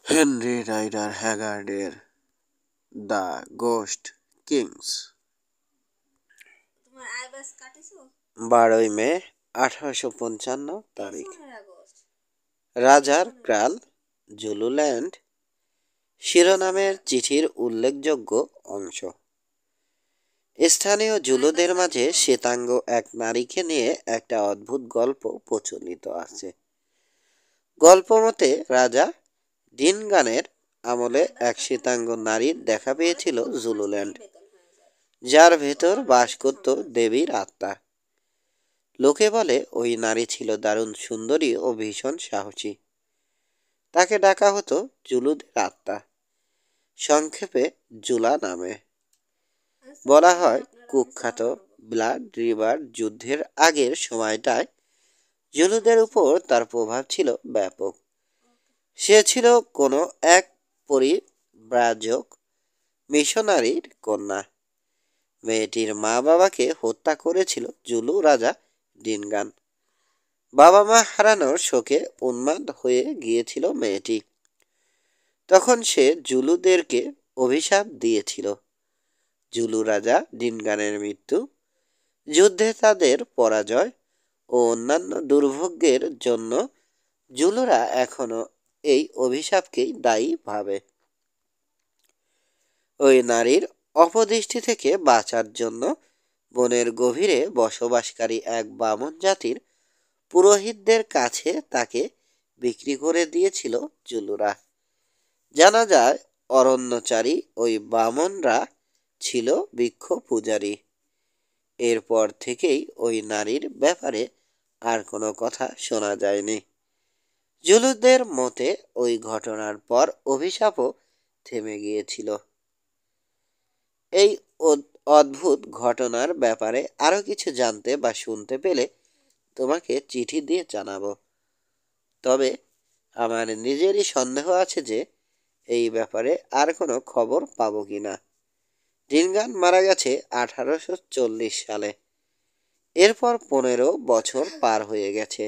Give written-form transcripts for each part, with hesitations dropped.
Henry Rider হ্যাগার্ডের the Ghost Kings. 12ই May 1855 তারিখ। রাজার ক্রাল জুলুল্যান্ড শিরোনামের চিঠির উল্লেখযোগ্য অংশ। স্থানীয় জুলুদের মাঝে শ্বেতাঙ্গ এক নারীকে নিয়ে একটা অদ্ভুত গল্প প্রচলিত আছে। গল্প মতে রাজা ডিনগানের আমলে এক শ্বেতাঙ্গ নারীর দেখা পেয়েছিল জুলুল্যান্ড, যার ভেতর বাস করত দেবীর আত্মা। লোকে বলে ওই নারী ছিল দারুণ সুন্দরী ও ভীষণ সাহসী। তাকে ডাকা হতো জুলুদের আত্মা, সংক্ষেপে জুলা নামে। বলা হয় কুখ্যাত ব্লাড রিভার যুদ্ধের আগের সময়টায় জুলুদের উপর তার প্রভাব ছিল ব্যাপক। সে ছিল কোনো এক পরিব্রাজক মিশনারির কন্যা। মেয়েটির মা বাবাকে হত্যা করেছিল জুলু রাজা ডিনগান। বাবা মা হারানোর শোকে উন্মাদ হয়ে গিয়েছিল মেয়েটি। তখন সে জুলুদেরকে অভিশাপ দিয়েছিল। জুলু রাজা ডিনগানের মৃত্যু, যুদ্ধে তাদের পরাজয় ও অন্যান্য দুর্ভোগের জন্য জুলুরা এখনো এই অভিশাপকেই দায়ী ভাবে। ওই নারীর অপদৃষ্টি থেকে বাঁচার জন্য বনের গভীরে বসবাসকারী এক বামন জাতির পুরোহিতদের কাছে তাকে বিক্রি করে দিয়েছিল জুলুরা। জানা যায় অরণ্যচারী ওই বামনরা ছিল বৃক্ষ পূজারী। এরপর থেকেই ওই নারীর ব্যাপারে আর কোনো কথা শোনা যায়নি। জুলুদের মতে ওই ঘটনার পর অভিশাপও থেমে গিয়েছিল। এই অদ্ভুত ঘটনার ব্যাপারে আরও কিছু জানতে বা শুনতে পেলে তোমাকে চিঠি দিয়ে জানাবো। তবে আমার নিজেরই সন্দেহ আছে যে এই ব্যাপারে আর কোনো খবর পাবো কি না। ডিনগান মারা গেছে 1840 সালে। এরপর 15 বছর পার হয়ে গেছে,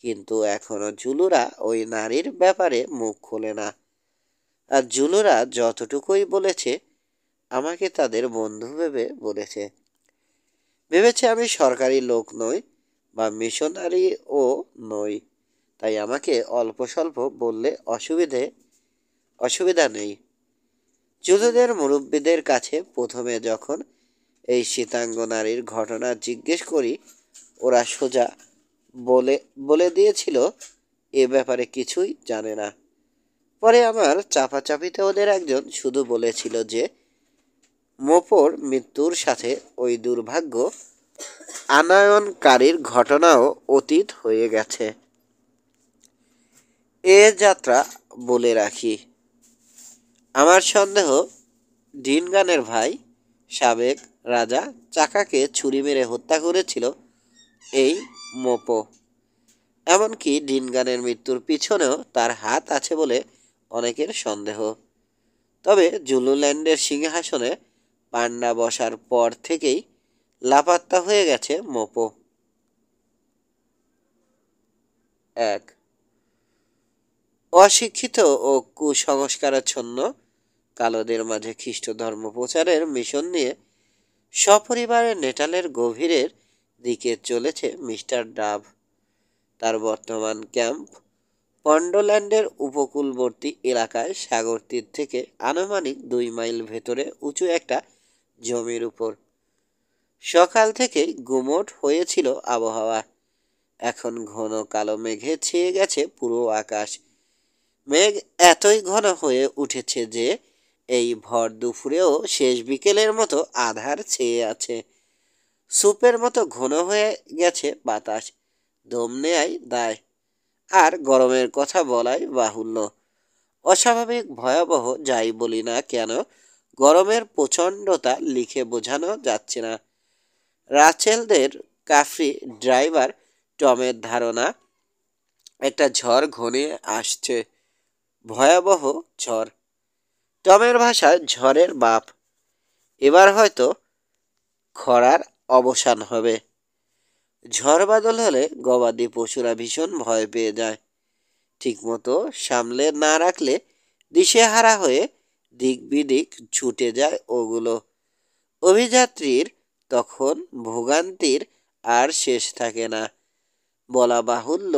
কিন্তু এখনো জুলুরা ওই নারীর ব্যাপারে মুখ খোলে না। আর জুলুরা যতটুকুই বলেছে আমাকে তাদের বন্ধু ভেবে বলেছে। ভেবেছে আমি সরকারি লোক নই বা মিশনারিও নই, তাই আমাকে অল্প স্বল্প বললে অসুবিধা নেই। জুলুদের মুরব্বীদের কাছে প্রথমে যখন এই শ্বেতাঙ্গ নারীর ঘটনা জিজ্ঞেস করি, ওরা সোজা বলে দিয়েছিল এ ব্যাপারে কিছুই জানে না। পরে আমার চাপাচাপিতে ওদের একজন শুধু বলেছিল যে মোপোর মৃত্যুর সাথে ওই দুর্ভাগ্য আনয়নকারীর ঘটনাও অতীত হয়ে গেছে। এ যাত্রা বলে রাখি, আমার সন্দেহ ডিনগানের ভাই সাবেক রাজা চাকাকে ছুরি মেরে হত্যা করেছিল এই মোপো। এমনকি ডিনগানের মৃত্যুর পিছনেও তার হাত আছে বলে অনেকের সন্দেহ। তবে জুলুল্যান্ডের সিংহাসনে পান্ডা বসার পর থেকেই লাপাত্তা হয়ে গেছে মোপো। 1. অশিক্ষিত ও কুসংস্কারাচ্ছন্ন কালোদের মাঝে খ্রিস্ট ধর্ম প্রচারের মিশন নিয়ে সপরিবারে নেটালের গভীরের দিকে চলেছে মিস্টার ডাভ। তার বর্তমান ক্যাম্প পন্ডল্যান্ডের উপকূলবর্তী এলাকায় সাগর তীর থেকে আনুমানিক 2 মাইল ভেতরে উঁচু একটা জমির উপর। সকাল থেকেই গুমোট হয়েছিল আবহাওয়া। এখন ঘন কালো মেঘে ছেয়ে গেছে পুরো আকাশ। মেঘ এতই ঘন হয়ে উঠেছে যে এই ভর দুপুরেও শেষ বিকেলের মতো আধার ছেয়ে আছে। সুপের মতো ঘন হয়ে গেছে বাতাস, দম নেয়াই দায়। আর গরমের কথা বলাই বাহুল্য। অস্বাভাবিক ভয়াবহ যাই বলি না কেন, গরমের প্রচণ্ডতা লিখে বোঝানো যাচ্ছে না। রাচেলদের কাফ্রি ড্রাইভার টমের ধারণা একটা ঝড় ঘনিয়ে আসছে, ভয়াবহ ঝড়। টমের ভাষায় ঝড়ের বাপ। এবার হয়তো খরার অবসান হবে। ঝড় বাদল হলে গবাদি পশুরা ভীষণ ভয় পেয়ে যায়। ঠিকমতো সামলে না রাখলে দিশেহারা হয়ে দিক বিদিক ছুটে যায় ওগুলো। অভিযাত্রীর তখন ভোগান্তির আর শেষ থাকে না। বলা বাহুল্য,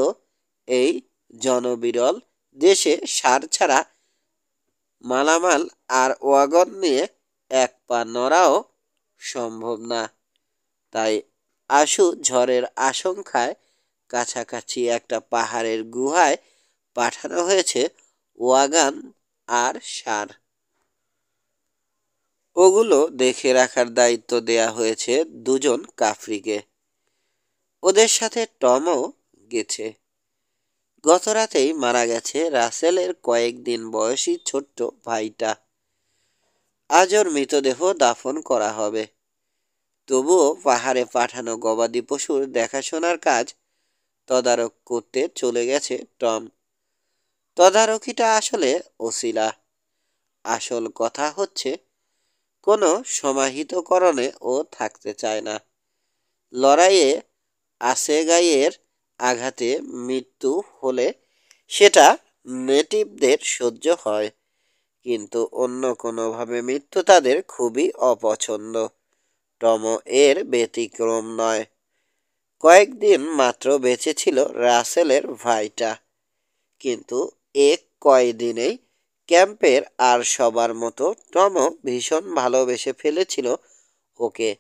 এই জনবিরল দেশে সার ছাড়া মালামাল আর ওয়াগন নিয়ে এক পা নড়াও সম্ভব না। তাই আশু ঝড়ের আশঙ্কায় কাছাকাছি একটা পাহাড়ের গুহায় পাঠানো হয়েছে ওয়াগন আর সার। ওগুলো দেখে রাখার দায়িত্ব দেয়া হয়েছে দুজন কাফরিকে। ওদের সাথে টমও গেছে। গত রাতেই মারা গেছে রাসেলের কয়েকদিন বয়সী ছোট্ট ভাইটা। আজ ওর মৃতদেহ দাফন করা হবে। তবুও পাহাড়ে পাঠানো গবাদি পশুর দেখাশোনার কাজ তদারক করতে চলে গেছে টম। তদারকিটা আসলে অছিলা। আসল কথা হচ্ছে, কোনো সমাহিতকরণে ও থাকতে চায় না। লড়াইয়ে আসেগাইয়ের আঘাতে মৃত্যু হলে সেটা নেটিভদের সহ্য হয়, কিন্তু অন্য কোনোভাবে মৃত্যু তাদের খুবই অপছন্দ। টম এর ব্যতিক্রম নয়। কয়েকদিন মাত্র বেঁচে ছিল রাসেলের ভাইটা, কিন্তু কয়দিনেই ক্যাম্পের আর সবার মতো টমও ভীষণ ভালোবেসে ফেলেছিল ওকে।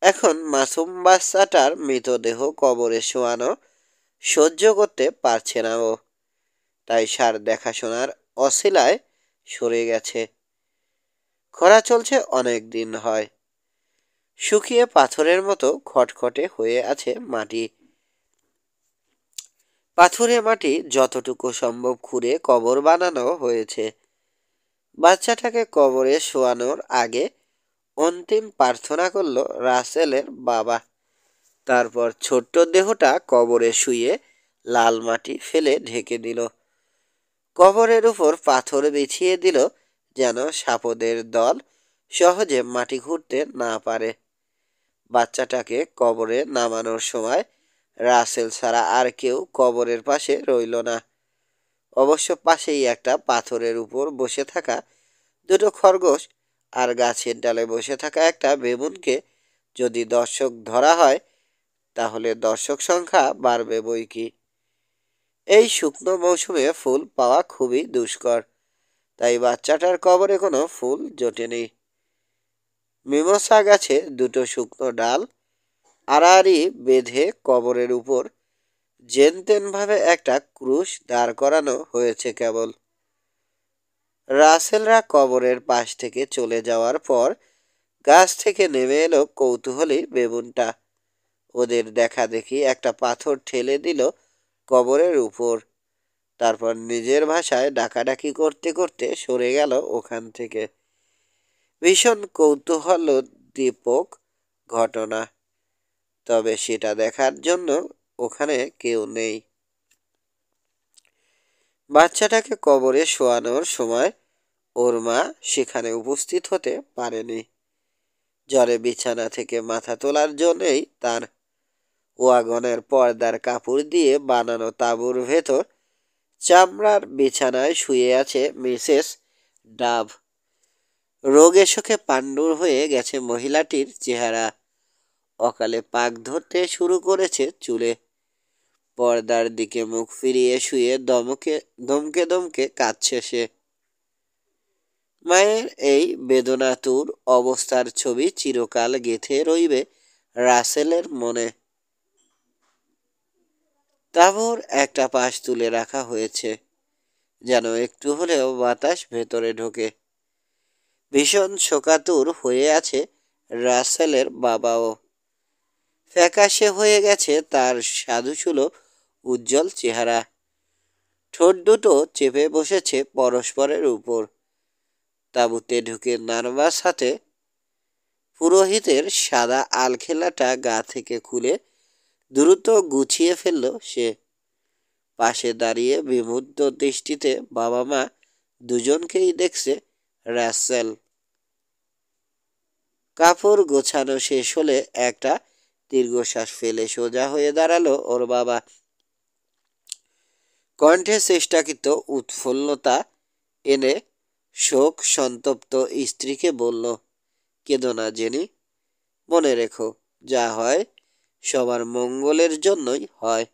এখন মাসুম বাচ্চাটার মৃতদেহ কবরে শোয়ানো সহ্য করতে পারছে না ও। তাই সার দেখাশোনার অছিলায় সরে গেছে। খরা চলছে অনেক দিন হয়। শুকিয়ে পাথরের মতো খটখটে হয়ে আছে মাটি। পাথুরে মাটি যতটুকু সম্ভব খুঁড়ে কবর বানানো হয়েছে। বাচ্চাটাকে কবরে শোয়ানোর আগে অন্তিম প্রার্থনা করল রাসেলের বাবা। তারপর ছোট্ট দেহটা কবরে শুয়ে লাল মাটি ফেলে ঢেকে দিল। কবরের উপর পাথর বিছিয়ে দিল, যেন সাপদের দল সহজে মাটি ঘুরতে না পারে। বাচ্চাটাকে কবরে নামানোর সময় রাসেল ছাড়া আর কেউ কবরের পাশে রইল না। অবশ্য পাশেই একটা পাথরের উপর বসে থাকা দুটো খরগোশ আর গাছের ডালে বসে থাকা একটা বেবুনকে যদি দর্শক ধরা হয়, তাহলে দর্শক সংখ্যা বাড়বে বই কি। এই শুকনো মৌসুমে ফুল পাওয়া খুবই দুষ্কর, তাই বাচ্চাটার কবরে কোনো ফুল জোটেনি। মিমোসা গাছে দুটো শুকনো ডাল আড়াআড়ি বেঁধে কবরের উপর যেনতেনভাবে একটা ক্রুশ দাঁড় করানো হয়েছে কেবল। রাসেলরা কবরের পাশ থেকে চলে যাওয়ার পর গাছ থেকে নেমে এলো কৌতূহলী বেবুনটা। ওদের দেখা দেখি একটা পাথর ঠেলে দিল কবরের উপর। তারপর নিজের ভাষায় ডাকাডাকি করতে করতে সরে গেল ওখান থেকে। ভীষণ কৌতূহলোদ্দীপক ঘটনা, তবে সেটা দেখার জন্য ওখানে কেউ নেই। বাচ্চাটাকে কবরে শোয়ানোর সময় ওর মা সেখানে উপস্থিত হতে পারেনি। জ্বরে বিছানা থেকে মাথা তোলার জন্যেই তার ওয়াগনের পর্দার কাপড় দিয়ে বানানো তাঁবুর ভেতর চামড়ার বিছানায় শুয়ে আছে মিসেস ডাভ। রোগে শোকে পাণ্ডুর হয়ে গেছে মহিলাটির চেহারা। অকালে পাক ধরতে শুরু করেছে চুলে। পর্দার দিকে মুখ ফিরিয়ে শুয়ে দমকে দমকে কাঁদছে সে। মায়ের এই বেদনাতুর অবস্থার ছবি চিরকাল গেঁথে রইবে রাসেলের মনে। তাঁবুর একটা পাশ তুলে রাখা হয়েছে, যেন একটু হলেও বাতাস ভেতরে ঢোকে। ভীষণ শোকাতুর হয়ে আছে রাসেলের বাবাও। ফ্যাকাশে হয়ে গেছে তার সাধুসুলভ উজ্জ্বল চেহারা। ঠোঁট দুটো চেপে বসেছে পরস্পরের উপর। তাঁবুতে ঢুকে নার্ভাস হাতে পুরোহিতের সাদা আলখেলাটা গা থেকে খুলে দ্রুত গুছিয়ে ফেলল সে। পাশে দাঁড়িয়ে বিমুগ্ধ দৃষ্টিতে বাবা মা দুজনকেই দেখছে রাসেল। কাপড় গোছানো শেষ হলে একটা দীর্ঘশ্বাস ফেলে সোজা হয়ে দাঁড়ালো ওর বাবা। কণ্ঠে চেষ্টাকৃত উৎফুল্লতা এনে শোক সন্তপ্ত স্ত্রীকে বলল, কেঁদো না জেনি, মনে রেখো যা হয় সবার মঙ্গলের জন্যই হয়।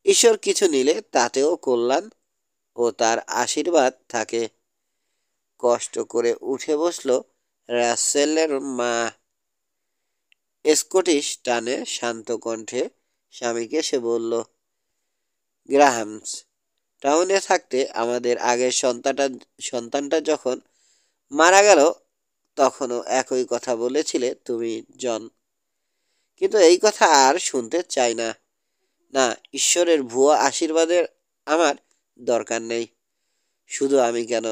ঈশ্বর কিছু নিলে তাতেও কল্যাণ ও তার আশীর্বাদ থাকে। কষ্ট করে উঠে বসল রাসেলের মা। স্কটিশ টানে শান্ত কণ্ঠে স্বামীকে সে বলল, গ্রাহামস, টাউনে থাকতে আমাদের আগের সন্তানটা যখন মারা গেল তখনও একই কথা বলেছিলে তুমি, জন। কিন্তু এই কথা আর শুনতে চাই না। না, ঈশ্বরের ভুয়া আশীর্বাদের আমার দরকার নেই। শুধু আমি কেন,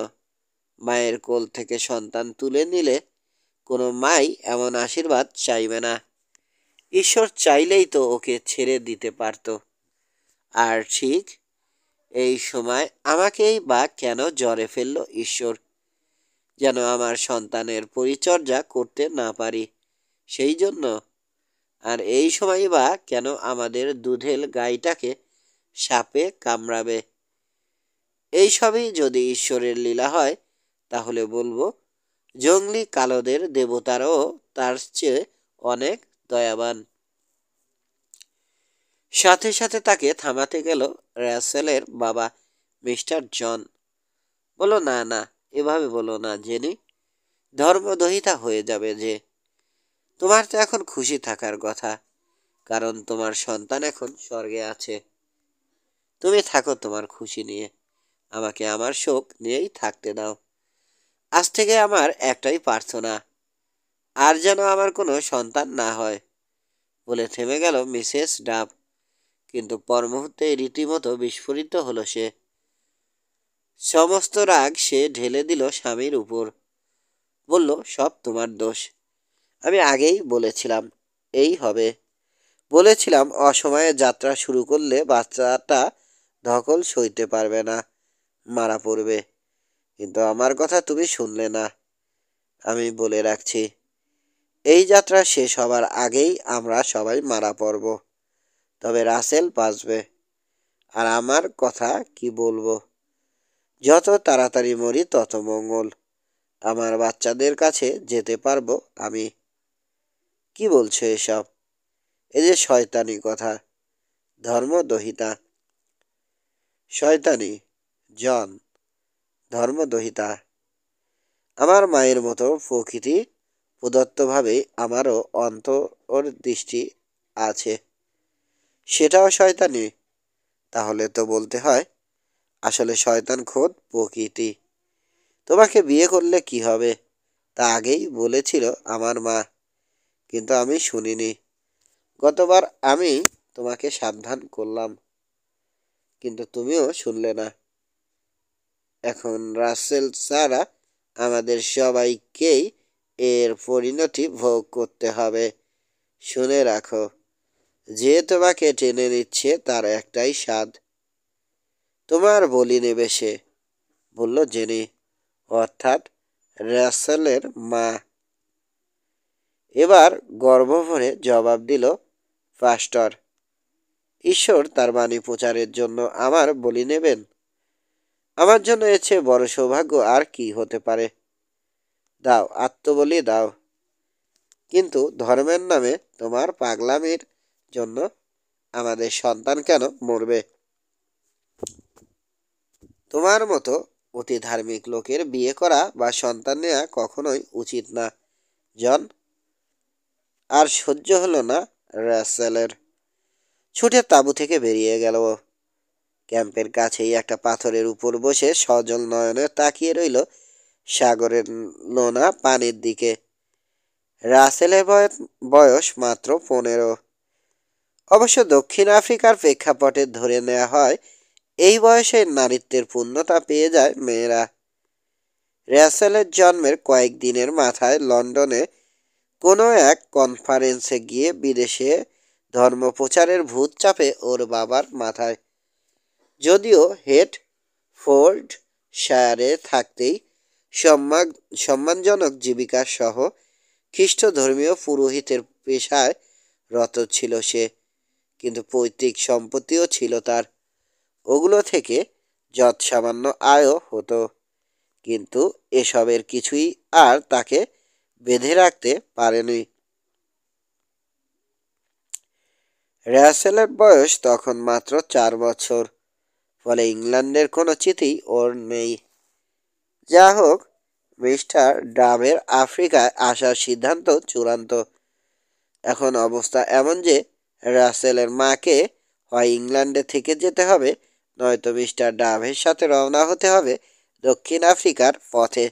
মায়ের কোল থেকে সন্তান তুলে নিলে কোনো মাই এমন আশীর্বাদ চাইবে না। ঈশ্বর চাইলেই তো ওকে ছেড়ে দিতে পারত। আর ঠিক এই সময় আমাকেই বা কেন জ্বরে ফেলল ঈশ্বর, যেন আমার সন্তানের পরিচর্যা করতে না পারি সেই জন্য। আর এই সময় বা কেন আমাদের দুধেল গাইটাকে সাপে কামড়াবে। এই সবই যদি ঈশ্বরের লীলা হয় তাহলে বলবো, জঙ্গলি কালোদের দেবতারাও তার চেয়ে অনেক দয়াবান। সাথে সাথে তাকে থামাতে গেল রাসেলের বাবা মিস্টার জন। বলো, না না, এভাবে বলো না জেনি, ধর্মদহিতা হয়ে যাবে যে। তোমার তো এখন খুশি থাকার কথা, কারণ তোমার সন্তান এখন স্বর্গে আছে। তুমি থাকো তোমার খুশি নিয়ে, আমাকে আমার শোক নিয়েই থাকতে দাও। আজ থেকে আমার একটাই প্রার্থনা, আর যেন আমার কোনো সন্তান না হয়। বলে থেমে গেল মিসেস ডাব। কিন্তু পর মুহূর্তে রীতিমতো বিস্ফোরিত হলো সে। সমস্ত রাগ সে ঢেলে দিল স্বামীর উপর। বলল, সব তোমার দোষ। আমি আগেই বলেছিলাম এই হবে। বলেছিলাম অসময়ে যাত্রা শুরু করলে বাচ্চাটা ধকল সইতে পারবে না, মারা পড়বে। কিন্তু আমার কথা তুমি শুনলে না। আমি বলে রাখছি, এই যাত্রা শেষ হবার আগেই আমরা সবাই মারা পড়ব। তবে রাসেল বাঁচবে। আর আমার কথা কি বলবো, যত তাড়াতাড়ি মরি তত মঙ্গল। আমার বাচ্চাদের কাছে যেতে পারবো আমি। কি বলছো এসব? এ যে শয়তানি কথা, ধর্মদহিতা। শয়তানি জন, ধর্মদহিতা। আমার মায়ের মতো প্রকৃতি প্রদত্তভাবেই আমারও অন্তর দৃষ্টি আছে, সেটাও শয়তানি। তাহলে তো বলতে হয় আসলে শয়তান খোদ প্রকৃতি। তোমাকে বিয়ে করলে কি হবে তা আগেই বলেছিল আমার মা, কিন্তু আমি শুনিনি। গতবার আমি তোমাকে সাবধান করলাম, কিন্তু তুমিও শুনলে না। এখন রাসেল ছাড়া আমাদের সবাইকেই এর পরিণতি ভোগ করতে হবে। শুনে রাখো, যে তোমাকে টেনে নিচ্ছে তার একটাই স্বাদ, তোমার বলি নেবে সে, বলল জেনি, অর্থাৎ রাসেলের মা। এবার গর্ব ভরে জবাব দিল পাস্টর, ঈশ্বর তার বাণী প্রচারের জন্য আমার বলি নেবেন? আমার জন্য এর চেয়ে বড় সৌভাগ্য আর কি হতে পারে? দাও, আত্মবলি দাও। কিন্তু ধর্মের নামে তোমার পাগলামির জন্য আমাদের সন্তান কেন মরবে? তোমার মতো অতি ধার্মিক লোকের বিয়ে করা বা সন্তান নেওয়া কখনোই উচিত না, জন। আর সহ্য হলো না রাসেলের। ছুটে তাঁবু থেকে বেরিয়ে গেল। ক্যাম্পের কাছেই একটা পাথরের উপর বসে সজল নয়নে তাকিয়ে রইল সাগরের নোনা পানির দিকে। রাসেলের বয়স মাত্র 15। অবশ্য দক্ষিণ আফ্রিকার প্রেক্ষাপটে ধরে নেওয়া হয় এই বয়সে নারীত্বের পূর্ণতা পেয়ে যায় মেয়েরা। রাসেলের জন্মের কয়েকদিনের মাথায় লন্ডনে কোনো এক কনফারেন্সে গিয়ে বিদেশে ধর্মপ্রচারের ভূত চাপে ওর বাবার মাথায়। যদিও হেড ফোর্ড শায়ারে থাকতেই সম্মানজনক জীবিকা সহ খ্রিস্ট ধর্মীয় পুরোহিতের পেশায় রত ছিল সে, কিন্তু পৈতৃক সম্পত্তিও ছিল তার। ওগুলো থেকে যৎসামান্য আয়ও হতো, কিন্তু এসবের কিছুই আর তাকে বেঁধে রাখতে পারেনি। রাসেলের বয়স তখন মাত্র 4 বছর, ফলে ইংল্যান্ডের কোনো চিঠি ওর নেই। যা হোক, মিস্টার ডাবের আফ্রিকায় আসার সিদ্ধান্ত চূড়ান্ত। এখন অবস্থা এমন যে রাসেলের মাকে হয় ইংল্যান্ডে থেকে যেতে হবে, নয়তো মিস্টার ডাভের সাথে রওনা হতে হবে দক্ষিণ আফ্রিকার পথে।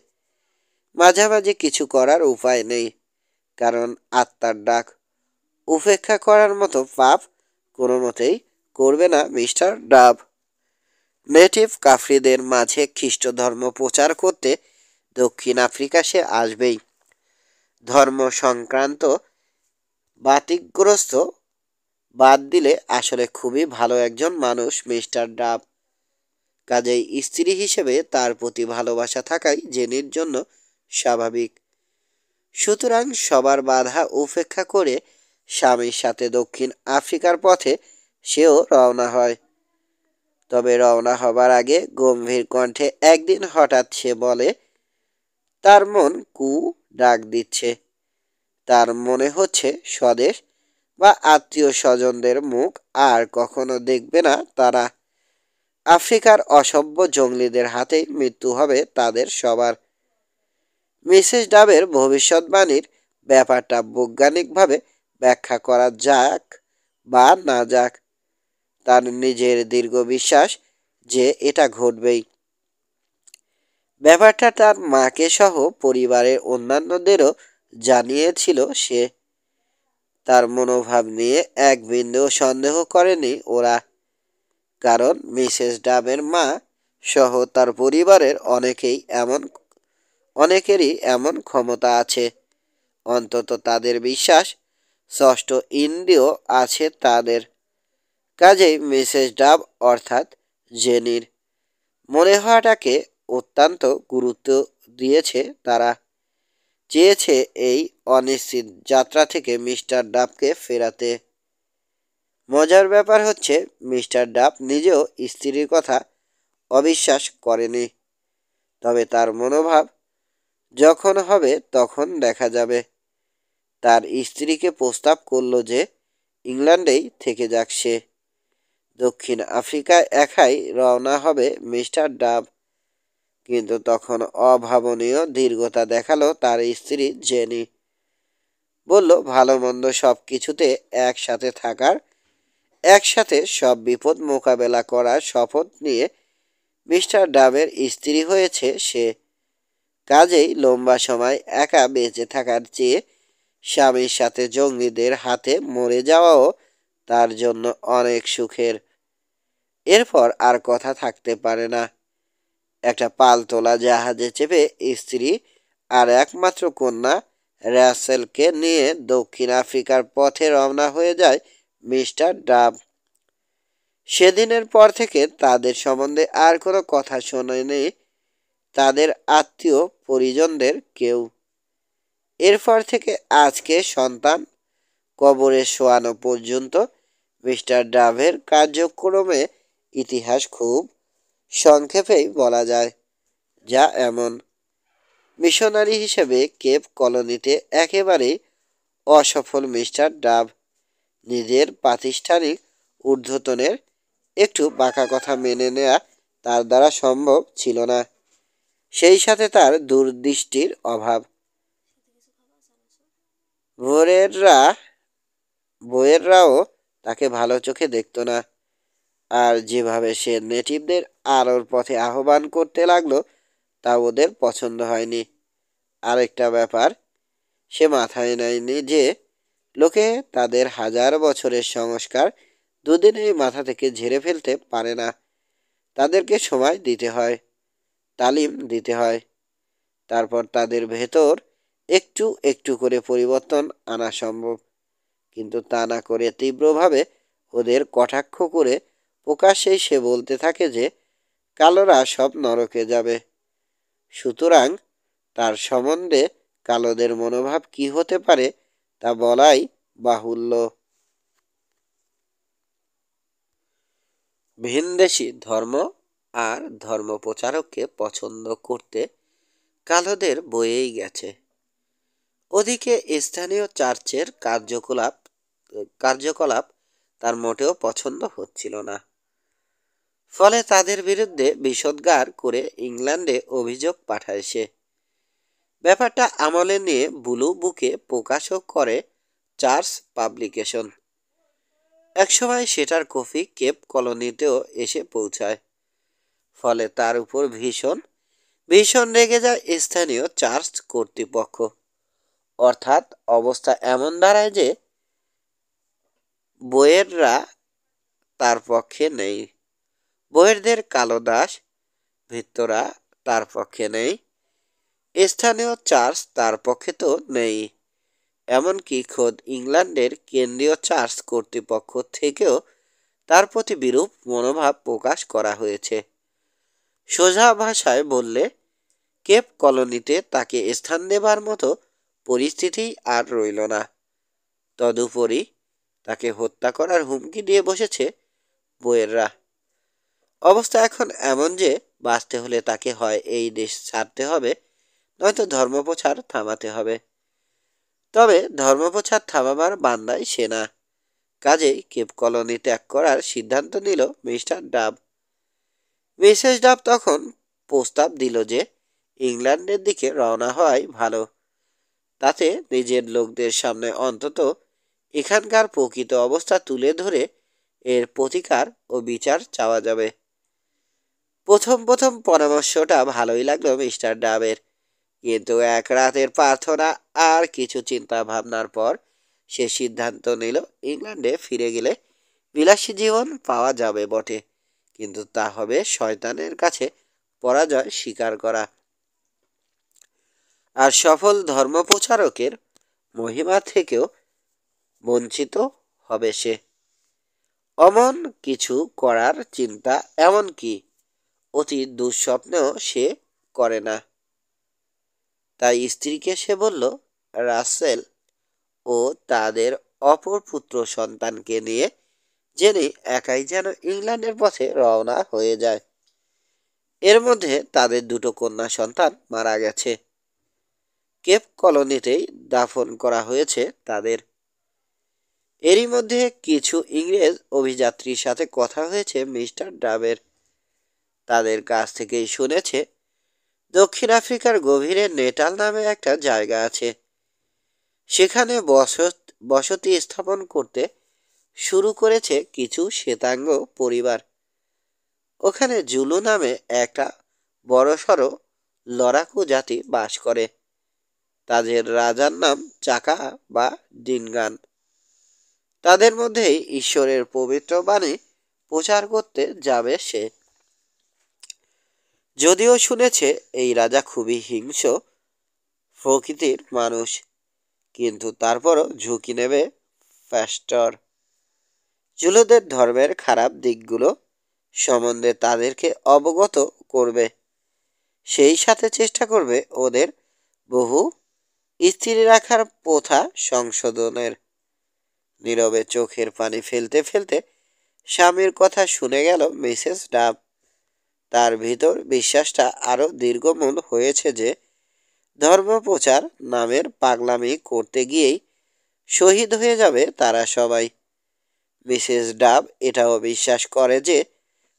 মাঝামাঝি কিছু করার উপায় নেই, কারণ আত্মার ডাক উপেক্ষা করার মতো পাপ কোনো মতেই করবে না মিস্টার ডাব। নেটিভ কাফরিদের মাঝে খ্রিস্ট ধর্ম প্রচার করতে দক্ষিণ আফ্রিকা সে আসবেই। ধর্ম সংক্রান্ত বাতিকগ্রস্ত বাদ দিলে আসলে খুবই ভালো একজন মানুষ মিস্টার ডাব। কাজেই স্ত্রী হিসেবে তার প্রতি ভালোবাসা থাকাই জেনির জন্য স্বাভাবিক। সুতরাং সবার বাধা উপেক্ষা করে স্বামীর সাথে দক্ষিণ আফ্রিকার পথে সেও রওনা হয়। তবে রওনা হবার আগে গম্ভীর কণ্ঠে একদিন হঠাৎ সে বলে, তার মন কু ডাক দিচ্ছে। তার মনে হচ্ছে স্বদেশ বা আত্মীয় স্বজনদের মুখ আর কখনো দেখবে না তারা। আফ্রিকার অসভ্য জঙ্গলিদের হাতেই মৃত্যু হবে তাদের সবার। মিসেস ডাবের ভবিষ্যৎবাণীর ব্যাপারটা বৈজ্ঞানিকভাবে ব্যাখ্যা করা যাক বা না যাক, তার নিজের দীর্ঘ বিশ্বাস যে এটা ঘটবেই। ব্যাপারটা তার মাকে সহ পরিবারের অন্যান্যদেরও জানিয়েছিল সে। তার মনোভাব নিয়ে এক বিন্দু সন্দেহ করেনি ওরা, কারণ মিসেস ডাবের মা সহ তার পরিবারের অনেকেরই এমন ক্ষমতা আছে। অন্তত তাদের বিশ্বাস ষষ্ঠ ইন্দ্রিয় আছে তাদের। কাজেই মিসেস ডাব অর্থাৎ জেনির মনে হওয়াটাকে অত্যন্ত গুরুত্ব দিয়েছে তারা। চেয়েছে এই অনিশ্চিত যাত্রা থেকে মিস্টার ডাবকে ফেরাতে। মজার ব্যাপার হচ্ছে মিস্টার ডাব নিজেও স্ত্রীর কথা অবিশ্বাস করেনি। তবে তার মনোভাব যখন হবে তখন দেখা যাবে। তার স্ত্রীকে প্রস্তাব করল যে ইংল্যান্ডেই থেকে যাক সে। দক্ষিণ আফ্রিকায় একাই রওনা হবে মিস্টার ডাব। কিন্তু তখন অভাবনীয় দীর্ঘতা দেখালো তার স্ত্রী জেনি। বলল, ভালো মন্দ সব কিছুতে একসাথে থাকার, একসাথে সব বিপদ মোকাবেলা করার শপথ নিয়ে মিস্টার ডাবের স্ত্রী হয়েছে সে। কাজেই লম্বা সময় একা বেঁচে থাকার চেয়ে স্বামীর সাথে জঙ্গিদের হাতে মরে যাওয়াও তার জন্য অনেক সুখের। এরপর আর কথা থাকতে পারে না। একটা পালতোলা জাহাজে চেপে স্ত্রী আর একমাত্র কন্যা রাসেলকে নিয়ে দক্ষিণ আফ্রিকার পথে রওনা হয়ে যায় মিস্টার ডাব। সেদিনের পর থেকে তাদের সম্বন্ধে আর কোনো কথা শোনেনি তাদের আত্মীয় পরিজনদের কেউ। এরপর থেকে আজকে সন্তান কবরে শোয়ানো পর্যন্ত মিস্টার ডাভের কার্যক্রমে ইতিহাস খুব সংক্ষেপেই বলা যায়। যা এমন, মিশনারি হিসেবে কেপ কলোনিতে একেবারেই অসফল মিস্টার ডাভ। নিজের প্রাতিষ্ঠানিক ঊর্ধ্বতনের একটু বাঁকা কথা মেনে নেওয়া তার দ্বারা সম্ভব ছিল না। সেই সাথে তার দূরদৃষ্টির অভাব। ভোরেররা বইয়েররাও তাকে ভালো চোখে দেখত না। আর যেভাবে সে নেটিভদের আলোর পথে আহ্বান করতে লাগলো তা ওদের পছন্দ হয়নি। আরেকটা ব্যাপার সে মাথায় নেয়নি যে লোকে তাদের হাজার বছরের সংস্কার দুদিনেই মাথা থেকে ঝেড়ে ফেলতে পারে না। তাদেরকে সময় দিতে হয়, তালিম দিতে হয়। তারপর তাদের ভেতর একটু একটু করে পরিবর্তন আনা সম্ভব। কিন্তু তা না করে তীব্রভাবে ওদের কটাক্ষ করে প্রকাশ্যেই সে বলতে থাকে যে কালোরা সব নরকে যাবে। সুতরাং তার সম্বন্ধে কালোদের মনোভাব কি হতে পারে তা বলাই বাহুল্য। ভিনদেশী ধর্ম আর ধর্মপ্রচারককে পছন্দ করতে কালোদের বয়েই গেছে। ওদিকে স্থানীয় চার্চের কার্যকলাপ তার মোটেও পছন্দ হচ্ছিল না। ফলে তাদের বিরুদ্ধে বিষোদ্গার করে ইংল্যান্ডে অভিযোগ পাঠায় সে। ব্যাপারটা আমলে নিয়ে ব্লু বুকে প্রকাশও করে চার্চ পাবলিকেশন। একসময় সেটার কপি কেপ কলোনিতেও এসে পৌঁছায়। ফলে তার উপর ভীষণ ভীষণ রেগে যায় স্থানীয় চার্চ কর্তৃপক্ষ। অর্থাৎ অবস্থা এমন দাঁড়ায় যে বইয়েররা তার পক্ষে নেই, বইয়েরদের কালো দাস ভৃত্যরা তার পক্ষে নেই, স্থানীয় চার্চ তার পক্ষে তো নেই। এমনকি খোদ ইংল্যান্ডের কেন্দ্রীয় চার্চ কর্তৃপক্ষ থেকেও তার প্রতি বিরূপ মনোভাব প্রকাশ করা হয়েছে। সোজা ভাষায় বললে কেপ কলোনিতে তাকে স্থান দেবার মতো পরিস্থিতি আর রইল না। তদুপরি তাকে হত্যা করার হুমকি দিয়ে বসেছে বইয়েররা। অবস্থা এখন এমন যে বাঁচতে হলে তাকে হয় এই দেশ ছাড়তে হবে, নয়তো ধর্মপ্রচার থামাতে হবে। তবে ধর্মপ্রচার থামাবার বান্দাই সে না। কাজেই কেপ কলোনি ত্যাগ করার সিদ্ধান্ত নিল মিস্টার ডাব। মিসেস ডাব তখন প্রস্তাব দিল যে ইংল্যান্ডের দিকে রওনা হওয়াই ভালো। তাতে নিজের লোকদের সামনে অন্তত এখানকার প্রকৃত অবস্থা তুলে ধরে এর প্রতিকার ও বিচার চাওয়া যাবে। প্রথম প্রথম পরামর্শটা ভালোই লাগলো মিস্টার ডাবের, কিন্তু এক রাতের প্রার্থনা আর কিছু চিন্তা ভাবনার পর সে সিদ্ধান্ত নিল ইংল্যান্ডে ফিরে গেলে বিলাসী জীবন পাওয়া যাবে বটে, কিন্তু তা হবে শয়তানের কাছে পরাজয় স্বীকার করা। আর সফল ধর্মপ্রচারকের মহিমা থেকেও বঞ্চিত হবে সে। অমন কিছু করার চিন্তা এমনকি অতি দুঃস্বপ্নেও সে করে না। তাই স্ত্রীকে সে বলল রাসেল ও তাদের অপর পুত্র সন্তানকে নিয়ে জেনে একাই যেন ইংল্যান্ডের পথে রওনা হয়ে যায়। এর মধ্যে তাদের দুটো কন্যা সন্তান মারা গেছে। কেপ কলোনিতেই দাফন করা হয়েছে তাদের। এরই মধ্যে কিছু ইংরেজ অভিযাত্রীর সাথে কথা হয়েছে মিস্টার ডাবের। তাদের কাছ থেকেই শুনেছে দক্ষিণ আফ্রিকার গভীরে নেটাল নামে একটা জায়গা আছে। সেখানে বসতি স্থাপন করতে শুরু করেছে কিছু শ্বেতাঙ্গ পরিবার। ওখানে জুলু নামে একটা বড়সড় লড়াকু জাতি বাস করে। তাদের রাজার নাম চাকা বা ডিনগান। তাদের মধ্যেই ঈশ্বরের পবিত্র বাণী প্রচার করতে যাবে সে। যদিও শুনেছে এই রাজা খুবই হিংস্র প্রকৃতির মানুষ, কিন্তু তারপরও ঝুঁকি নেবে প্যাস্টর। জুলুদের ধর্মের খারাপ দিকগুলো সম্বন্ধে তাদেরকে অবগত করবে, সেই সাথে চেষ্টা করবে ওদের বহু স্থির রাখার প্রথা সংশোধনের। নীরবে চোখের পানি ফেলতে ফেলতে স্বামীর কথা শুনে গেল মিসেস ডাব। তার ভিতর বিশ্বাসটা আরো দীর্ঘমূল হয়েছে যে ধর্মপ্রচার নামের পাগলামি করতে গিয়েই শহীদ হয়ে যাবে তারা সবাই। মিসেস ডাব এটাও বিশ্বাস করে যে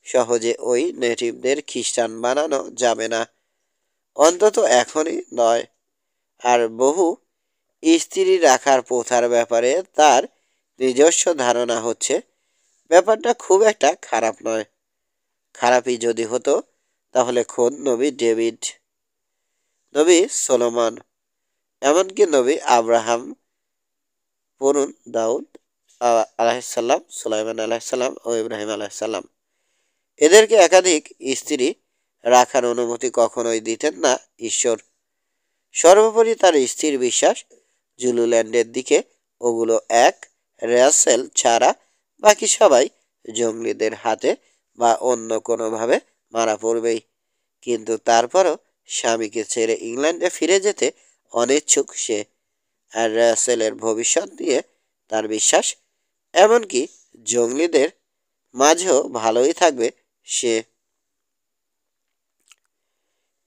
সহজে ওই নেটিভদের খ্রিস্টান বানানো যাবে না, অন্তত এখনই নয়। আর বহু স্ত্রী রাখার প্রথার ব্যাপারে তার নিজস্ব ধারণা হচ্ছে ব্যাপারটা খুব একটা খারাপ নয়। খারাপই যদি হতো তাহলে খোদ নবী ডেভিড, নবী সোলোমন, এমনকি নবী আব্রাহাম, পড়ুন দাউদ আলাহিসাল্লাম, সুলাইমান আলাহিসাল্লাম ও ইব্রাহিম আলাহিসাল্লাম, এদেরকে একাধিক স্ত্রী রাখার অনুমতি কখনোই দিতেন না ঈশ্বর। সর্বোপরি তার স্থির বিশ্বাস জুলুল্যান্ডের দিকে ওগুলো এক রাসেল ছাড়া বাকি সবাই জঙ্গলিদের হাতে বা অন্য কোনোভাবে মারা পড়বেই। কিন্তু তারপরও স্বামীকে ছেড়ে ইংল্যান্ডে ফিরে যেতে অনিচ্ছুক সে। আর রাসেলের ভবিষ্যৎ নিয়ে তার বিশ্বাস, এমনকি জঙ্গলিদের মাঝেও ভালোই থাকবে সে।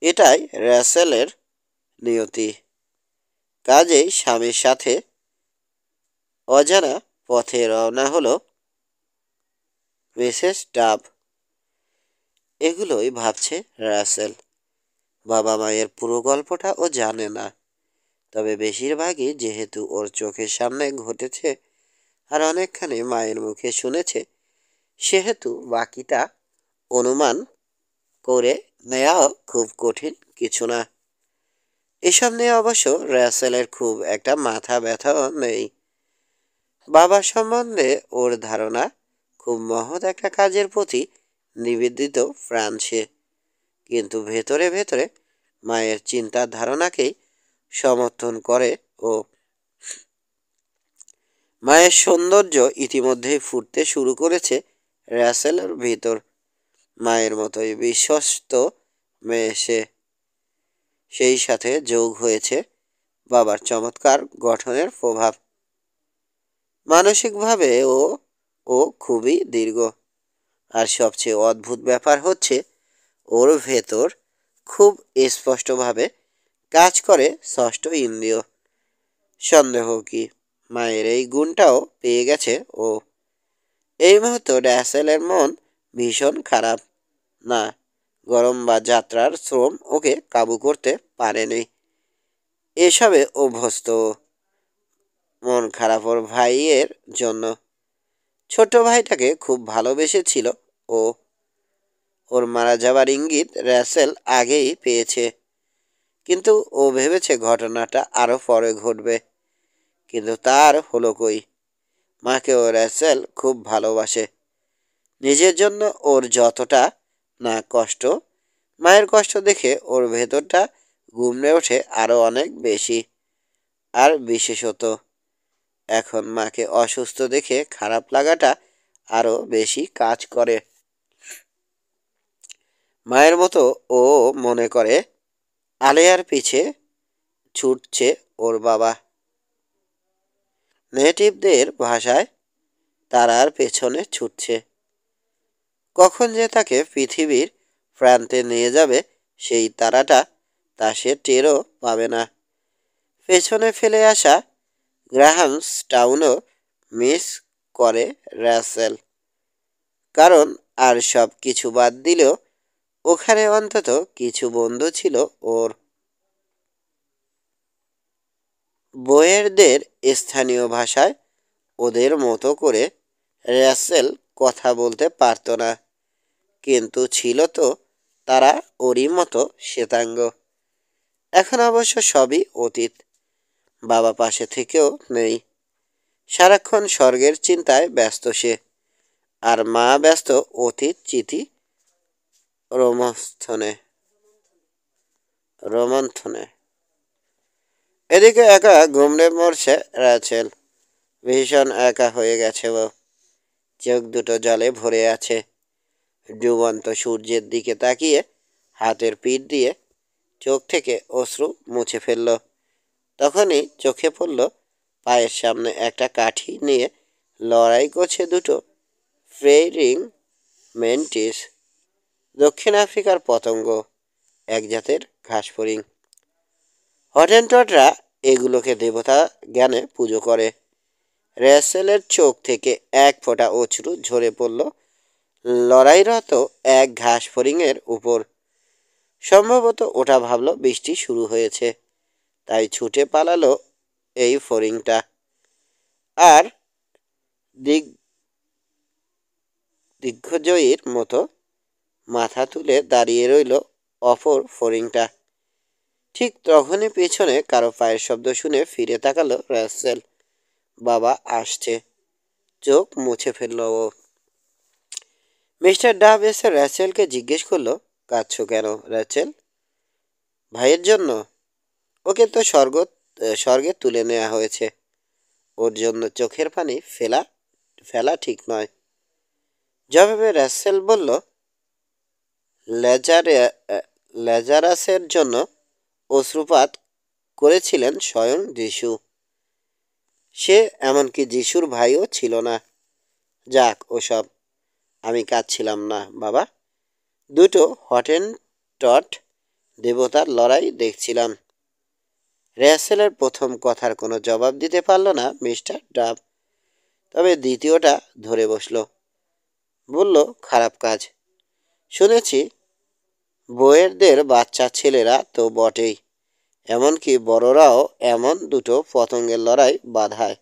এটাই রাসেলের নিয়তি। কাজেই স্বামীর সাথে অজানা পথে রওনা হলো মিসেস ডাব। এগুলোই ভাবছে রাসেল। বাবা মায়ের পুরো গল্পটা ও জানে না, তবে বেশিরভাগই যেহেতু ওর চোখের সামনে ঘটেছে আর অনেকখানি মায়ের মুখে শুনেছে, সেহেতু বাকিটা অনুমান করে নেওয়াও খুব কঠিন কিছু না। এসব নিয়ে অবশ্য রাসেলের খুব একটা মাথা ব্যথাও নেই। বাবা সম্বন্ধে ওর ধারণা খুব মহৎ একটা কাজের প্রতি নিবেদিত প্রাণ সে। কিন্তু ভেতরে ভেতরে মায়ের চিন্তার ধারণাকেই সমর্থন করে ও। মায়ের সৌন্দর্য ইতিমধ্যেই ফুটতে শুরু করেছে রাসেলের ভিতর। মায়ের মতোই বিশ্বস্ত মেয়ে সে। সেই সাথে যোগ হয়েছে বাবার চমৎকার গঠনের প্রভাব। মানসিকভাবে ও খুবই দীর্ঘ। আর সবচেয়ে অদ্ভুত ব্যাপার হচ্ছে ওর ভেতর খুব স্পষ্টভাবে কাজ করে ষষ্ঠ ইন্দ্রিয়। সন্দেহ কি মায়ের এই গুণটাও পেয়ে গেছে ও। এই মুহূর্তে রাসেলের মন ভীষণ খারাপ না। গরম বা যাত্রার শ্রম ওকে কাবু করতে পারেনি। এসবে অভ্যস্ত। মন খারাপ ওর ভাইয়ের জন্য। ছোট ভাইটাকে খুব ভালোবেসেছিল ও। ওর মারা যাবার ইঙ্গিত রাসেল আগেই পেয়েছে, কিন্তু ও ভেবেছে ঘটনাটা আরও পরে ঘটবে। কিন্তু তার হলো কই। মাকে ও রাসেল খুব ভালোবাসে। নিজের জন্য ওর যতটা না কষ্ট, মায়ের কষ্ট দেখে ওর ভেতরটা গুমড়ে ওঠে আরও অনেক বেশি। আর বিশেষত এখন মাকে অসুস্থ দেখে খারাপ লাগাটা আরও বেশি কাজ করে। মায়ের মতো ও মনে করে আলেয়ার পিছে ছুটছে ওর বাবা। নেটিভদের ভাষায় তারার পেছনে ছুটছে। কখন যে তাকে পৃথিবীর প্রান্তে নিয়ে যাবে সেই তারাটা, তা সে টেরও পাবে না। পেছনে ফেলে আসা গ্রাহামস টাউনও মিস করে রাসেল। কারণ আর সব কিছু বাদ দিলেও ওখানে অন্তত কিছু বন্ধু ছিল ওর। বইয়েরদের স্থানীয় ভাষায় ওদের মতো করে রাসেল কথা বলতে পারত না, কিন্তু ছিল তো তারা ওরই মতো শ্বেতাঙ্গ। এখন অবশ্য সবই অতীত। বাবা পাশে থেকেও নেই। সারাক্ষণ স্বর্গের চিন্তায় ব্যস্ত সে। আর মা ব্যস্ত অতীত চিতি রোমন্থনে রোমন্থনে এদিকে একা ঘুমড়ে মরছে রাচেল। ভীষণ একা হয়ে গেছে ও। চোখ দুটো জলে ভরে আছে। ডুবন্ত সূর্যের দিকে তাকিয়ে হাতের পিঠ দিয়ে চোখ থেকে অশ্রু মুছে ফেলল। তখনই চোখে পড়ল পায়ের সামনে একটা কাঠি নিয়ে লড়াই করছে দুটো ফ্রেরিং মেন্টিস। দক্ষিণ আফ্রিকার পতঙ্গ, এক জাতের ঘাসফড়িং। হটেনটটরা এগুলোকে দেবতা জ্ঞানে পুজো করে। রেসেলের চোখ থেকে এক ফোঁটা অশ্রু ঝরে পড়ল লড়াইরত এক ঘাসফড়িংয়ের উপর। সম্ভবত ওটা ভাবল বৃষ্টি শুরু হয়েছে, তাই ছুটে পালালো এই ফড়িংটা। আর দিগ্গজয়ীর মতো মাথা তুলে দাঁড়িয়ে রইল অপর ফড়িংটা। ঠিক তখনই পেছনে কারো পায়ের শব্দ শুনে ফিরে তাকালো রাসেল। বাবা আসছে। চোখ মুছে ফেলল ও। মিস্টার ডাব এসে রাসেলকে জিজ্ঞেস করলো, কাঁদছো কেন রাচেল? ভাইয়ের জন্য? ওকে তো স্বর্গে তুলে নেওয়া হয়েছে। ওর জন্য চোখের পানি ফেলা ফেলা ঠিক নয়। জবাবে রাসেল বলল, লেজারে লেজারাসের জন্য অশ্রুপাত করেছিলেন স্বয়ং যিশু। সে এমনকি যিশুর ভাইও ছিল না। যাক ওসব। আমি কাঁদছিলাম না বাবা, দুটো হটেনটট দেবতার লড়াই দেখছিলাম। র্যাসেলের প্রথম কথার কোনো জবাব দিতে পারল না মিস্টার ডাব, তবে দ্বিতীয়টা ধরে বসল। বলল, খারাপ কাজ। শুনেছি বউয়েরদের বাচ্চা ছেলেরা তো বটেই, এমনকি বড়রাও এমন দুটো পতঙ্গের লড়াই বাধায়,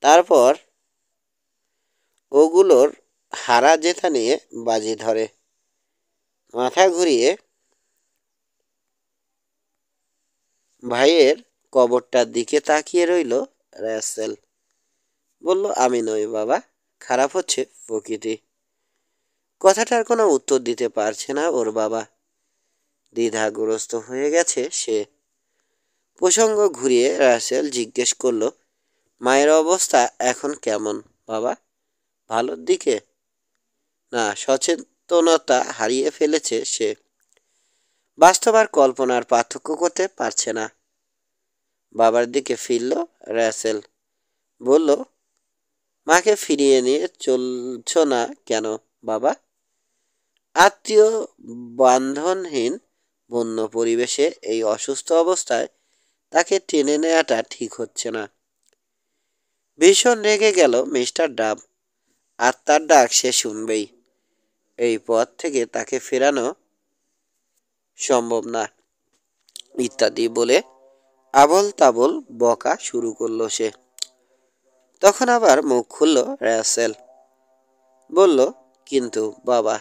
তারপর ওগুলোর হারা জেতা নিয়ে বাজি ধরে। মাথা ঘুরিয়ে ভাইয়ের কবরটার দিকে তাকিয়ে রইল র্যাসেল। বলল, আমি নই বাবা, খারাপ হচ্ছে প্রকৃতি। কথাটার কোনো উত্তর দিতে পারছে না ওর বাবা। দ্বিধাগ্রস্ত হয়ে গেছে সে। প্রসঙ্গ ঘুরিয়ে রাসেল জিজ্ঞেস করল, মায়ের অবস্থা এখন কেমন বাবা? ভালোর দিকে? না, সচেতনতা হারিয়ে ফেলেছে সে। বাস্তব আর কল্পনার পার্থক্য করতে পারছে না। বাবার দিকে ফিরল রাসেল। বলল, মাকে ফিরিয়ে নিয়ে চলছ না কেন বাবা? আত্মীয় বান্ধনহীন বন্য পরিবেশে এই অসুস্থ অবস্থায় তাকে টেনে নেওয়াটা ঠিক হচ্ছে না। ভীষণ রেগে গেল মিস্টার ডাব। আত্মার ডাক সে শুনবেই। এই পথ থেকে তাকে ফেরানো সম্ভব না, ইত্যাদি বলে আবল তাবল বকা শুরু করলো সে। তখন আবার মুখ খুলল রাসেল। বলল, কিন্তু বাবা,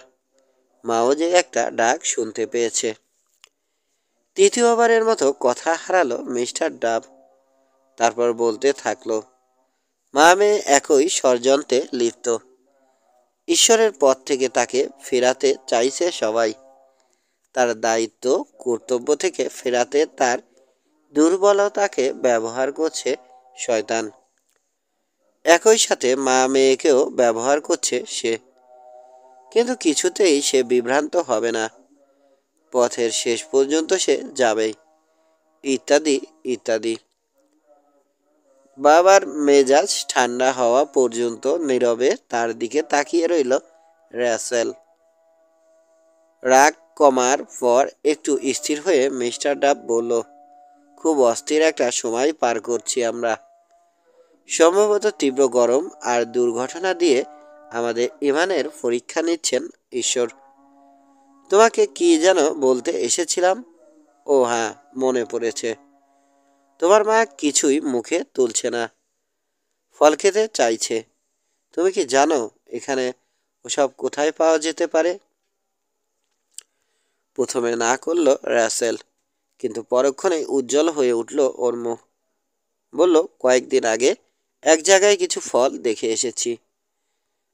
মাও যে একটা ডাক শুনতে পেয়েছে। তৃতীয়বারের মতো কথা হারালো মিস্টার ডাব। তারপর বলতে থাকলো, মা মেয়ে একই ষড়যন্ত্রে লিপ্ত। ঈশ্বরের পথ থেকে তাকে ফেরাতে চাইছে সবাই। তার দায়িত্ব কর্তব্য থেকে ফেরাতে তার দুর্বলতাকে ব্যবহার করছে শয়তান। একই সাথে মা মেয়েকেও ব্যবহার করছে সে। কিন্তু কিছুতেই সে বিভ্রান্ত হবে না। পথের শেষ পর্যন্ত সে যাবেই, ইত্যাদি ইত্যাদি। বাবার মেজাজ ঠান্ডা হওয়া পর্যন্ত নীরবে তার দিকে তাকিয়ে রইল রাসেল। রাগ কমার পর একটু স্থির হয়ে মিস্টার ডাব বলল, খুব অস্থির একটা সময় পার করছি আমরা। সম্ভবত তীব্র গরম আর দুর্ঘটনা দিয়ে আমাদের ইমানের পরীক্ষা নিচ্ছেন ঈশ্বর। তোমাকে কি যেন বলতে এসেছিলাম? ও হ্যাঁ, মনে পড়েছে। তোমার মা কিছুই মুখে তুলছে না, ফল খেতে চাইছে। তুমি কি জানো এখানে ওসব কোথায় পাওয়া যেতে পারে? প্রথমে না করল রাসেল, কিন্তু পরক্ষণেই উজ্জ্বল হয়ে উঠল ওর মুখ। বলল, কয়েকদিন আগে এক জায়গায় কিছু ফল দেখে এসেছি।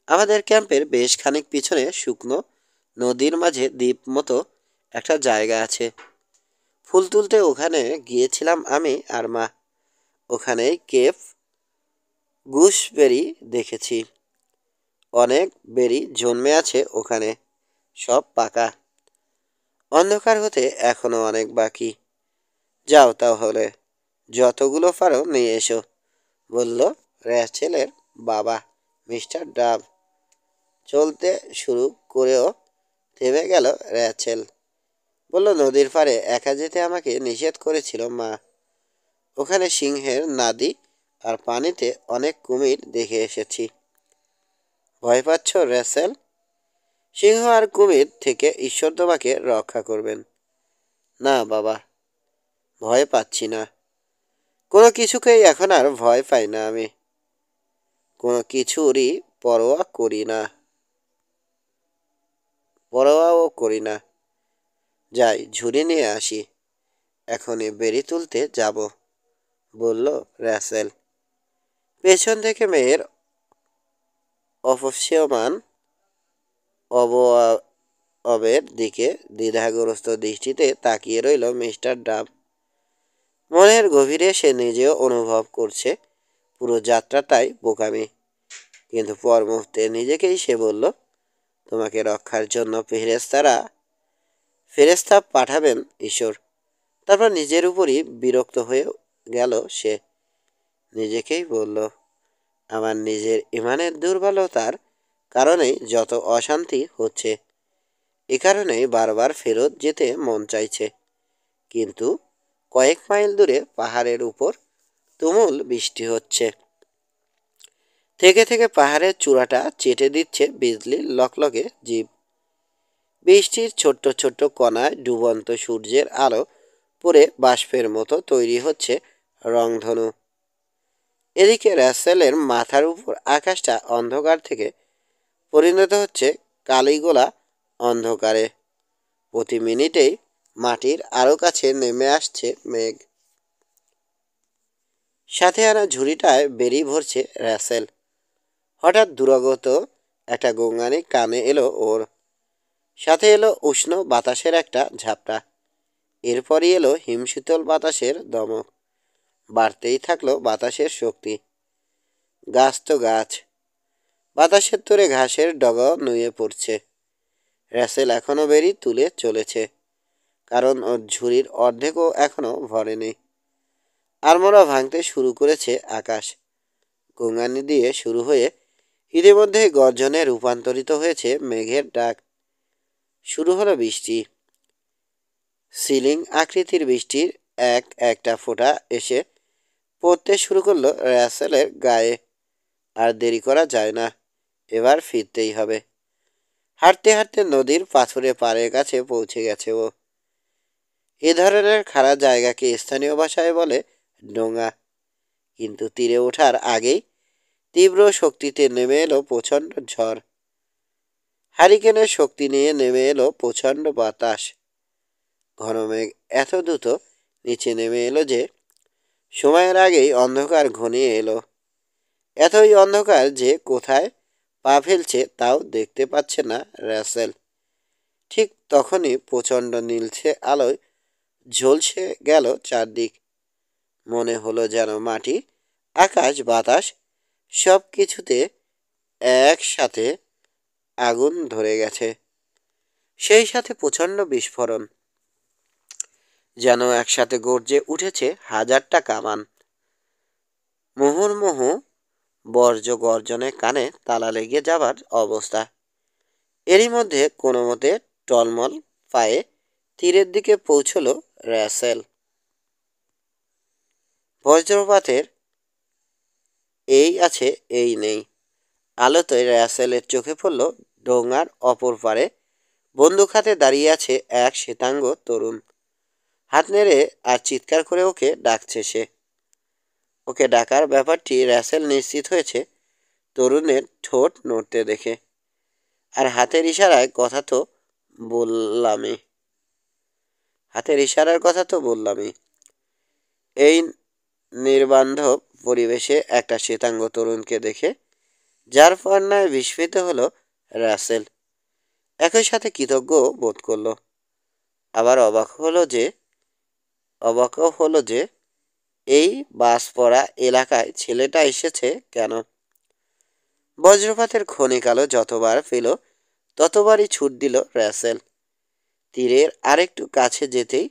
আমাদের ক্যাম্পের বেশ খানিক পিছনে শুকনো নদীর মাঝে দ্বীপ মতো একটা জায়গা আছে। ফুল তুলতে ওখানে গিয়েছিলাম আমি আর মা। ওখানেই কেপ গুসবেরি দেখেছি। অনেক বেরি জন্মে আছে ওখানে, সব পাকা। অন্ধকার হতে এখনো অনেক বাকি। যাও তাহলে, যতগুলো পারো নিয়ে এসো, বলল র্যাচেলের বাবা মিস্টার ডাব। চলতে শুরু করেও থেমে গেল র্যাচেল। বলল, নদীর পাড়ে একা যেতে আমাকে নিষেধ করেছিল মা। ওখানে সিংহের নাদি আর পানিতে অনেক কুমির দেখে এসেছি। ভয় পাচ্ছ র্যাসেল? সিংহ আর কুমির থেকে ঈশ্বর তোমাকে রক্ষা করবেন। না বাবা, ভয় পাচ্ছি না। কোনো কিছুকেই এখন আর ভয় পাই না আমি। কোনো কিছুরই পরোয়া করি না, পরোয়াও করি না। যাই, ঝুড়ি নিয়ে আসি, এখনই বেরি তুলতে যাব, বলল র্যাসেল। পেছন থেকে মেয়ের অপসীয়মান অবয়বের দিকে দ্বিধাগ্রস্ত দৃষ্টিতে তাকিয়ে রইল মিস্টার ডাব। মনের গভীরে সে নিজেও অনুভব করছে পুরো যাত্রাটাই বোকামি। কিন্তু পর মুহূর্তে নিজেকেই সে বলল, তোমাকে রক্ষার জন্য ফেরেশতা পাঠাবেন ঈশ্বর। তারপর নিজের উপরই বিরক্ত হয়ে গেল সে। নিজেকেই বলল, আমার নিজের ইমানের দুর্বলতার কারণেই যত অশান্তি হচ্ছে। এ কারণেই বারবার ফেরত যেতে মন চাইছে। কিন্তু কয়েক মাইল দূরে পাহাড়ের উপর তুমুল বৃষ্টি হচ্ছে। থেকে থেকে পাহাড়ের চূড়াটা চেটে দিচ্ছে বিজলির লকলকে জিভ। বৃষ্টির ছোট্ট ছোট্ট কণায় ডুবন্ত সূর্যের আলো পড়ে বাষ্পের মতো তৈরি হচ্ছে রংধনু। এদিকে রাসেলের মাথার উপর আকাশটা অন্ধকার থেকে পরিণত হচ্ছে কালিগোলা অন্ধকারে। প্রতি মিনিটেই মাটির আরো কাছে নেমে আসছে মেঘ। সাথে আনা ঝুড়িটায় বেরি ভরছে রাসেল। হঠাৎ দুরাগত একটা গোঙানি কানে এলো ওর। সাথে এলো উষ্ণ বাতাসের একটা ঝাপটা। এরপরই এলো হিমশীতল বাতাসের দমক। বাড়তেই থাকলো বাতাসের শক্তি। গাছ তো গাছ, বাতাসের তোরে ঘাসের ডগাও নুয়ে পড়ছে। রাসেল এখনো বেরি তুলে চলেছে, কারণ ওর ঝুড়ির অর্ধেকও এখনো ভরেনি। আড়মোড়া ভাঙতে শুরু করেছে আকাশ। গোঙানি দিয়ে শুরু হয়ে ইতিমধ্যে গর্জনে রূপান্তরিত হয়েছে মেঘের ডাক। শুরু হলো বৃষ্টি। সিলিং আকৃতির বৃষ্টির এক একটা ফোঁটা এসে পড়তে শুরু করলো রাসেলের গায়ে। আর দেরি করা যায় না, এবার ফিরতেই হবে। হাঁটতে হাঁটতে নদীর পাথুরে পাড়ের কাছে পৌঁছে গেছে ও। এ ধরনের খাড়া জায়গাকে স্থানীয় ভাষায় বলে ডোঙা। কিন্তু তীরে ওঠার আগেই তীব্র শক্তিতে নেমে এলো প্রচণ্ড ঝড়। হারিকেনের শক্তি নিয়ে নেমে এলো প্রচণ্ড বাতাস। ঘন মেঘ এত দ্রুত নিচে নেমে এলো যে সময়ের আগেই অন্ধকার ঘনিয়ে এলো। এতই অন্ধকার যে কোথায় পা ফেলছে তাও দেখতে পাচ্ছে না রাসেল। ঠিক তখনই প্রচণ্ড নীলচে আলোয় ঝলসে গেল চারদিক। মনে হলো যেন মাটি, আকাশ, বাতাস সব কিছুতে একসাথে আগুন ধরে গেছে। সেই সাথে প্রচণ্ড বিস্ফোরণ, যেন একসাথে গর্জে উঠেছে হাজারটা কামান। মুহুর্মুহু বর্জ্য গর্জনে কানে তালা লেগে যাবার অবস্থা। এরই মধ্যে কোনো মতে টলমল পায়ে তীরের দিকে পৌঁছল রাসেল। বজ্রপাতের এই আছে এই নেই। আলোতে রাসেলের চোখে পড়ল ডোঙার অপর পারে বন্দুক হাতে দাঁড়িয়ে আছে এক শ্বেতাঙ্গ তরুণ। হাত নেড়ে আর চিৎকার করে ওকে ডাকছে সে। ওকে ডাকার ব্যাপারটি রাসেল নিশ্চিত হয়েছে তরুণের ঠোঁট নড়তে দেখে। আর হাতের ইশারায় কথা তো বললামই। হাতের ইশারার কথা তো বললামই। এই নির্বান্ধব পরিবেশে একটা শ্বেতাঙ্গ তরুণকে দেখে যার পান্নায় বিস্মিত হলো রাসেল। একই সাথে কৃতজ্ঞ বোধ করলো। আবার অবাকও হলো যে এই বাস পড়া এলাকায় ছেলেটা এসেছে কেন। বজ্রপাতের ক্ষণিকালো যতবার পেল ততবারই ছুট দিল রাসেল। তীরের আরেকটু কাছে যেতেই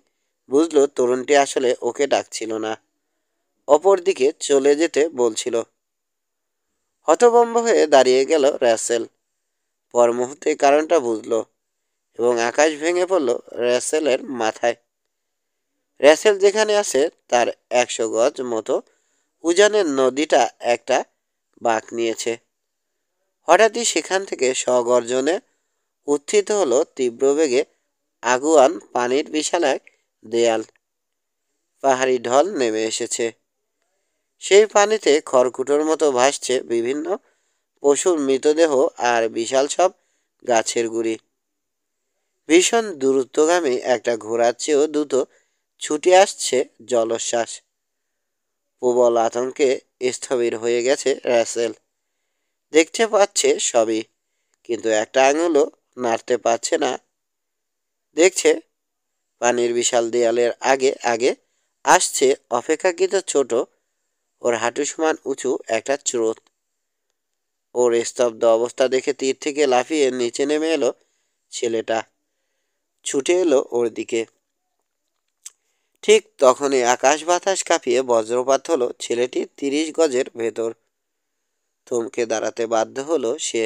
বুঝলো তরুণটি আসলে ওকে ডাকছিল না, অপর দিকে চলে যেতে বলছিল। হতভম্ব হয়ে দাঁড়িয়ে গেল রাসেল। পর মুহূর্তে কারণটা বুঝলো এবং আকাশ ভেঙে পড়ল রাসেলের মাথায়। রাসেল যেখানে আছে তার 100 গজ মতো উজানের নদীটা একটা বাঁক নিয়েছে। হঠাৎই সেখান থেকে সগর্জনে উত্থিত হলো তীব্র বেগে আগুয়ান পানির বিশাল এক দেয়াল। পাহাড়ি ঢল নেমে এসেছে। সেই পানিতে খড়কুটোর মতো ভাসছে বিভিন্ন পশুর মৃতদেহ আর বিশাল সব গাছের গুড়ি। ভীষণ দ্রুতগামী একটা ঘোড়ার চেয়েও দ্রুত ছুটে আসছে জলোচ্ছ্বাস। প্রবল আতঙ্কে স্থবির হয়ে গেছে রাসেল। দেখতে পাচ্ছে সবই, কিন্তু একটা আঙুলও নাড়তে পারছে না। দেখছে পানির বিশাল দেয়ালের আগে আগে আসছে অপেক্ষাকৃত ছোট, ওর হাঁটু সমান উঁচু একটা স্রোত। ওর স্তব্ধ অবস্থা দেখে তীর থেকে লাফিয়ে নিচে নেমে এলো ছেলেটা। ছুটে এলো ওর দিকে। ঠিক তখনই আকাশ বাতাস কাঁপিয়ে বজ্রপাত হলো ছেলেটির 30 গজের ভেতর। থমকে দাঁড়াতে বাধ্য হলো সে।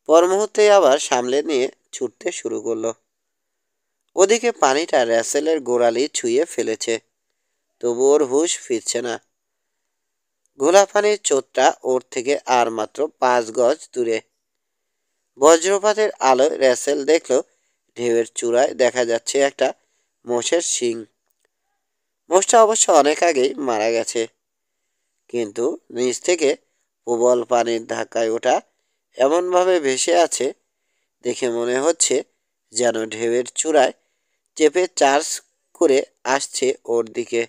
পর মুহূর্তেই আবার সামলে নিয়ে ছুটতে শুরু করলো। ওদিকে পানিটা র্যাসেলের গোড়ালি ছুঁয়ে ফেলেছে, তবু ওর হুঁশ ফিরছে না। ঘোলা পানির চোটটা ওর থেকে আর মাত্র 5 গজ দূরে। বজ্রপাতের আলোয় র্যাসেল দেখল ঢেউয়ের চূড়ায় দেখা যাচ্ছে একটা মোষের শিং। মোষটা অবশ্য অনেক আগেই মারা গেছে, কিন্তু নিচ থেকে প্রবল পানির ধাক্কায় ওটা এমনভাবে ভেসে আছে, দেখে মনে হচ্ছে যেন ঢেউয়ের চূড়ায় চেপে চার্জ করে আসছে ওর দিকে।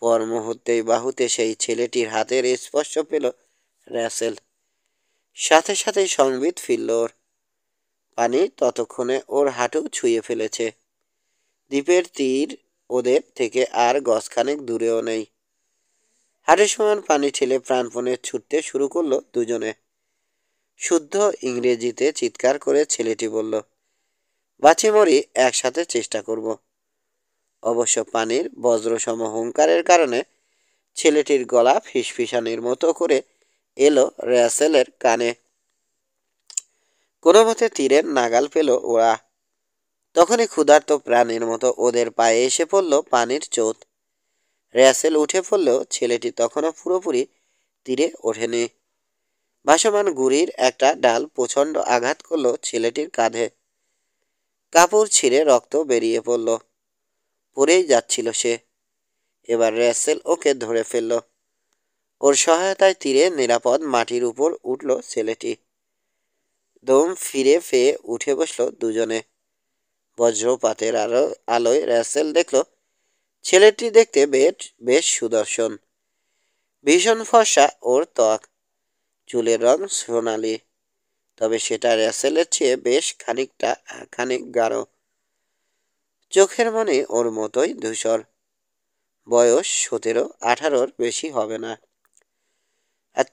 পর মুহূর্তেই বাহুতে সেই ছেলেটির হাতের স্পর্শ পেল র্যাসেল। সাথে সাথেই সংবিত ফিরল ওর। পানি ততক্ষণে ওর হাঁটু ছুঁয়ে ফেলেছে। দ্বীপের তীর ওদের থেকে আর গজখানেক দূরেও নেই। হাঁটু সমান পানি ঠেলে প্রাণপণে ছুটতে শুরু করলো দুজনে। শুদ্ধ ইংরেজিতে চিৎকার করে ছেলেটি বলল, বাঁচি মরি একসাথে চেষ্টা করব। অবশ্য পানির বজ্রসম হুঙ্কারের কারণে ছেলেটির গলা ফিসফিসানির মতো করে এলো র্যাসেলের কানে। কোনো মতে তীরের নাগাল পেল ওরা। তখনই ক্ষুধার্ত প্রাণীর মতো ওদের পায়ে এসে পড়ল পানির চোত। র্যাসেল উঠে পড়লেও ছেলেটি তখনও পুরোপুরি তীরে ওঠেনি। ভাসমান গুড়ির একটা ডাল প্রচণ্ড আঘাত করলো ছেলেটির কাঁধে। কাপড় ছিঁড়ে রক্ত বেরিয়ে পড়ল। পড়েই যাচ্ছিল সে। এবার র্যাসেল ওকে ধরে ফেলল। ওর সহায়তায় তীরে নিরাপদ মাটির উপর উঠল ছেলেটি। দম ফিরে পেয়ে উঠে বসল দুজনে। বজ্রপাতের আলোয় র্যাসেল দেখল ছেলেটি দেখতে বেশ সুদর্শন। ভীষণ ফর্সা ওর ত্বক, চুলের রং সোনালি, তবে সেটা র্যাসেলের চেয়ে বেশ খানিক গাঢ়। চোখের মনে ওর মতোই ধূসর। বয়স 17-18 বেশি হবে না। আর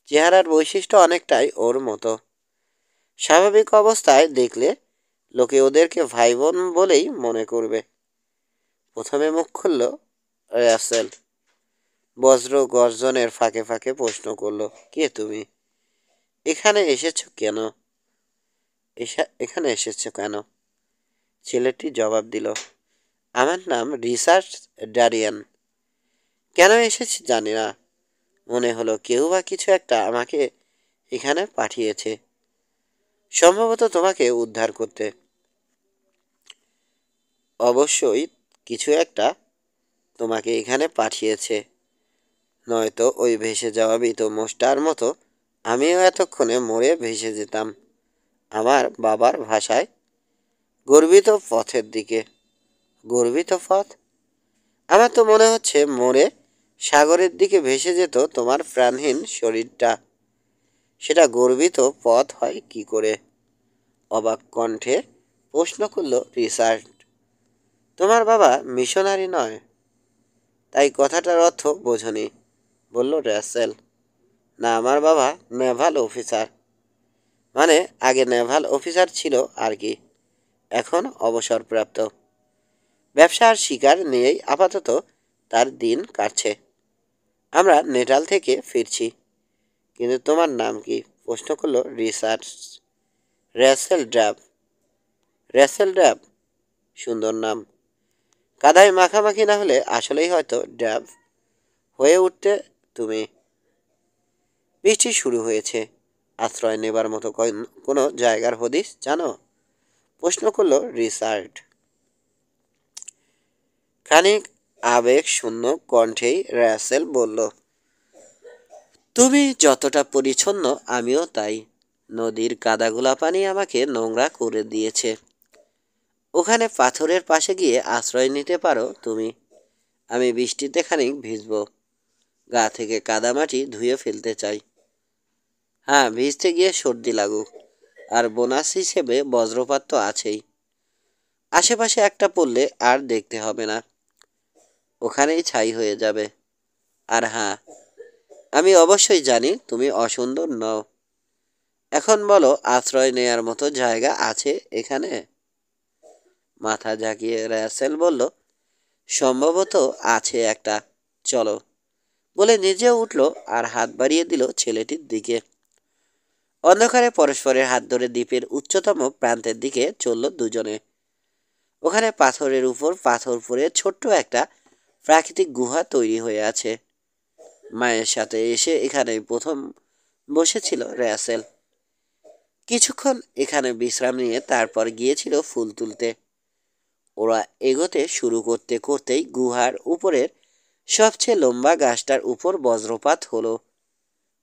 চেহারার বৈশিষ্ট্য অনেকটাই ওর মতো। স্বাভাবিক অবস্থায় দেখলে লোকে ওদেরকে ভাই বোন বলেই মনে করবে। প্রথমে মুখ খুলল র্যাসেল। বজ্র গর্জনের ফাঁকে ফাঁকে প্রশ্ন করল, কে তুমি? এখানে এসেছ কেন? এখানে এসেছ কেন? ছেলেটি জবাব দিল, আমার নাম রিচার্ড ডারিয়ান। কেন এসেছি জানি না, মনে হলো কেউ বা কিছু একটা আমাকে এখানে পাঠিয়েছে, সম্ভবত তোমাকে উদ্ধার করতে। অবশ্যই কিছু একটা তোমাকে এখানে পাঠিয়েছে, নয়তো ওই ভেসে যাওয়া মৃত মোষটার মতো আমিও এতক্ষণে মরে ভেসে যেতাম আমার বাবার ভাষায় গর্বিত পথের দিকে। গর্বিত পথ? আমার তো মনে হচ্ছে মরে সাগরের দিকে ভেসে যেত তোমার প্রাণহীন শরীরটা। সেটা গর্বিত পথ হয় কি করে? অবাক কণ্ঠে প্রশ্ন করল রিচার্ড। তোমার বাবা মিশনারি নয়, তাই কথাটার অর্থ বোঝনি, বলল র্যাসেল। না, আমার বাবা নেভাল অফিসার। মানে আগে নেভাল অফিসার ছিল আর কি, এখন অবসরপ্রাপ্ত। ব্যবসা আর শিকার নিয়েই আপাতত তার দিন কাটছে। আমরা নেটাল থেকে ফিরছি। কিন্তু তোমার নাম কি? প্রশ্ন করল রিচার্ড। র্যাসেল ড্রাব। র্যাসেল ড্রাব? সুন্দর নাম। কাদায় মাখামাখি না হলে আসলেই হয়তো ড্রাব হয়ে উঠতে তুমি। বৃষ্টি শুরু হয়েছে। আশ্রয় নেবার মতো কোনো জায়গার হদিস জানো? প্রশ্ন করল রিচার্ড। খানিক আবেগ শূন্য কণ্ঠেই র্যাসেল বলল, তুমি যতটা পরিচ্ছন্ন আমিও তাই। নদীর কাদাগুলা পানি আমাকে নোংরা করে দিয়েছে। ওখানে পাথরের পাশে গিয়ে আশ্রয় নিতে পারো তুমি। আমি বৃষ্টিতে খানিক ভিজব, গা থেকে কাদামাটি ধুয়ে ফেলতে চাই। হ্যাঁ, ভিজতে গিয়ে সর্দি লাগুক, আর বোনাস হিসেবে বজ্রপাত তো আছেই। আশেপাশে একটা পড়লে আর দেখতে হবে না, ওখানেই ছাই হয়ে যাবে। আর হ্যাঁ, আমি অবশ্যই জানি তুমি অসুন্দর নও। এখন বলো, আশ্রয় নেয়ার মতো জায়গা আছে এখানে? মাথা ঝাঁকিয়ে র্যাসেল বলল, সম্ভবত আছে একটা, চলো। বলে নিজেও উঠল আর হাত বাড়িয়ে দিল ছেলেটির দিকে। অন্ধকারে পরস্পরের হাত ধরে দ্বীপের উচ্চতম প্রান্তের দিকে চলল দুজনে। ওখানে পাথরের উপর পাথর পড়ে ছোট্ট একটা প্রাকৃতিক গুহা তৈরি হয়ে আছে। মায়ের সাথে এসে এখানে প্রথম বসেছিল র্যাসেল। কিছুক্ষণ এখানে বিশ্রাম নিয়ে তারপর গিয়েছিল ফুল তুলতে। ওরা এগোতে শুরু করতে করতেই গুহার উপরের সবচেয়ে লম্বা গাছটার উপর বজ্রপাত হলো।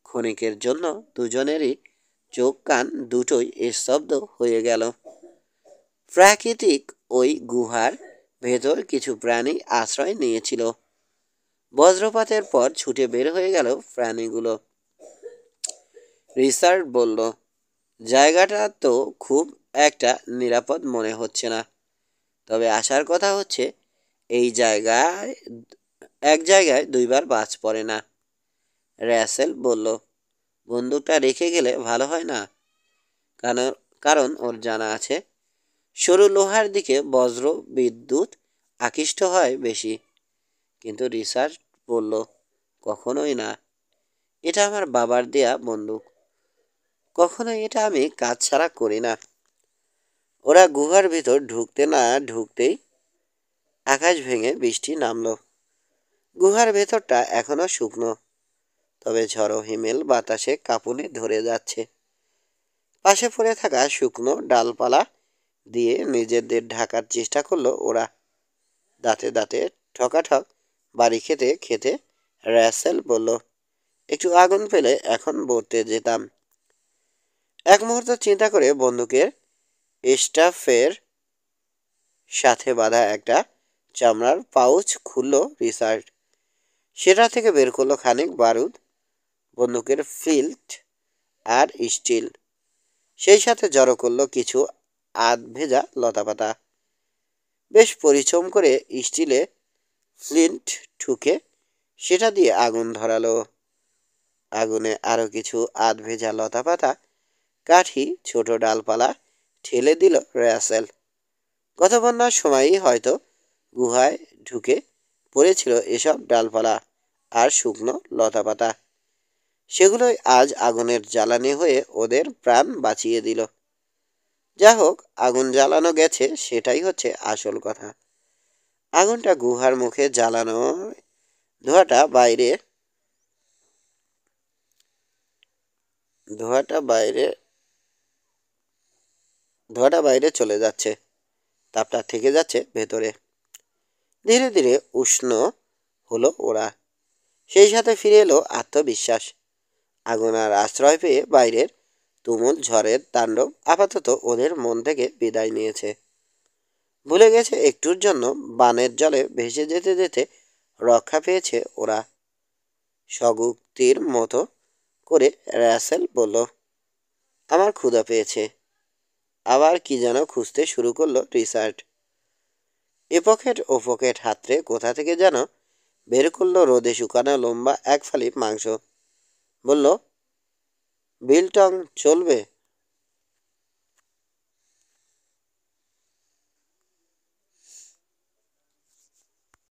ক্ষণিকের জন্য দুজনেরই চোখ কান দুটোই স্তব্ধ হয়ে গেল। প্রাকৃতিক ওই গুহার ভেতর কিছু প্রাণী আশ্রয় নিয়েছিল। বজ্রপাতের পর ছুটে বের হয়ে গেল প্রাণীগুলো। রিচার্ড বলল, জায়গাটা তো খুব একটা নিরাপদ মনে হচ্ছে না। তবে আসার কথা হচ্ছে, এই জায়গায় এক জায়গায় দুইবার বাজ পড়ে না। র্যাসেল বলল, বন্দুকটা রেখে গেলে ভালো হয় না? কারণ কারণ ওর জানা আছে সরু লোহার দিকে বজ্র বিদ্যুৎ আকৃষ্ট হয় বেশি। কিন্তু রিচার্ড বলল, কখনোই না। এটা আমার বাবার দেয়া বন্দুক। কখনোই এটা আমি কাজ ছাড়া করি না। ওরা গুহার ভিতর ঢুকতে না ঢুকতেই আকাশ ভেঙে বৃষ্টি নামলো। গুহার ভেতরটা এখনো শুকনো, তবে ঝড়ো হিমেল বাতাসে কাঁপুনে ধরে যাচ্ছে। পাশে পড়ে থাকা শুকনো ডালপালা দিয়ে নিজেদের ঢাকার চেষ্টা করলো ওরা। দাঁতে দাঁতে ঠকাঠক বাড়ি খেতে খেতে র্যাসেল বলল, একটু আগুন পেলে এখন বলতে যেতাম। এক মুহূর্ত চিন্তা করে বন্দুকের স্টাফের সাথে বাঁধা একটা চামড়ার পাউচ খুলল রিচার্ড। সেটা থেকে বের করলো খানিক বারুদ, বন্দুকের ফিল্ট আর স্টিল। সেই সাথে জড়ো করলো কিছু আধ ভেজা লতাপাতা। বেশ পরিশ্রম করে স্টিলে ফ্লিন্ট ঠুকে সেটা দিয়ে আগুন ধরালো। আগুনে আরো কিছু আধ ভেজা লতাপাতা, কাঠি, ছোট ডালপালা ঠেলে দিল র্যাসেল। গত বন্যার সময়ই হয়তো গুহায় ঢুকে পড়েছিল এসব ডালপালা আর শুকনো লতাপাতা। সেগুলোই আজ আগুনের জ্বালানি হয়ে ওদের প্রাণ বাঁচিয়ে দিল। যা হোক, আগুন জ্বালানো গেছে, সেটাই হচ্ছে আসল কথা। আগুনটা গুহার মুখে জ্বালানো, ধোঁয়াটা বাইরে ধোঁয়াটা বাইরে ধোঁয়াটা বাইরে চলে যাচ্ছে, তাপটা থেকে যাচ্ছে ভেতরে। ধীরে ধীরে উষ্ণ হলো ওরা। সেই সাথে ফিরে এলো আত্মবিশ্বাস। আগুন আর আশ্রয় পেয়ে বাইরের তুমুল ঝড়ের তাণ্ডব আপাতত ওদের মন থেকে বিদায় নিয়েছে। ভুলে গেছে একটুর জন্য বানের জলে ভেসে যেতে যেতে রক্ষা পেয়েছে ওরা। স্বগুক্তির মতো করে র্যাসেল বলল, আমার ক্ষুধা পেয়েছে। আবার কি যেন খুঁজতে শুরু করলো রিচার্ড। এ পকেট ও পকেট হাতড়ে কোথা থেকে যেন বের করলো রোদে শুকানো লম্বা এক ফালি মাংস। বলল, বিলটং চলবে?